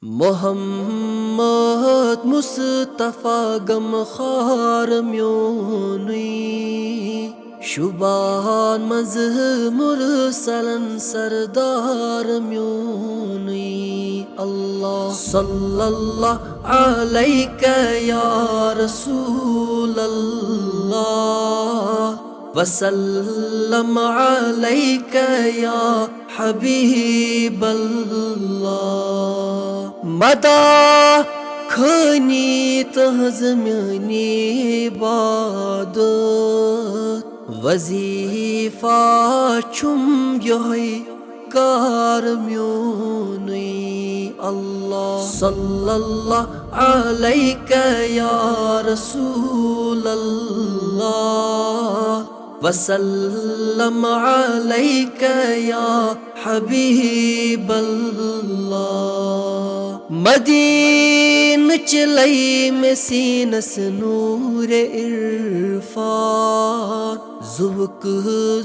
محمد مصطفیٰ غم خار میونی شبان مز مرسلن سردار میونی اللہ صلی اللہ علیکہ یا رسول اللہ وسلم علیکہ یا حبیب اللہ مدا کھنی تہذ میانی عبادت وظیفہ چھم یہی کار میونی اللہ صلی اللہ علیکہ یا رسول اللہ وسلم علیکہ یا حبیب اللہ مدین چلئی میں سینس نور عرفان زوک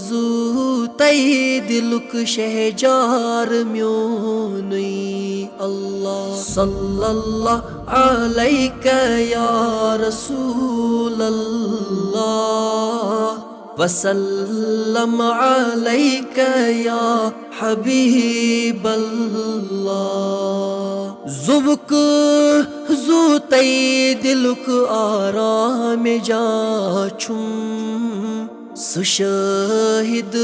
زو تی دلک شہجار میونی اللہ صلی اللہ علیکہ یا رسول اللہ وسلم علیکہ یا حبیب اللہ زبک زو تی دلک آرام جا چھم سشاہد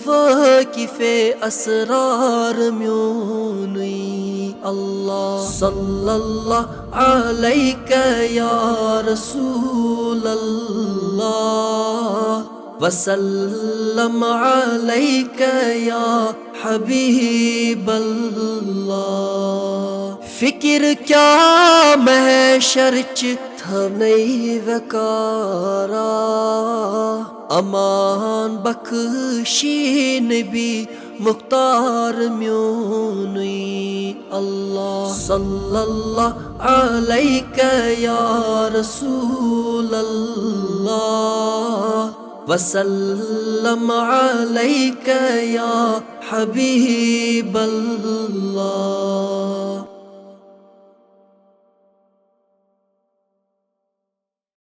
واقف اسرار میونی اللہ صلی اللہ علیکہ یا رسول اللہ وسلم علیکہ یا حبیب اللہ فکر کیا محشر چ تھنئی وکارا امان بخشی نبی مختار میونی اللہ صلی اللہ علیکہ یا رسول اللہ وسلم علیکہ یا حبیب اللہ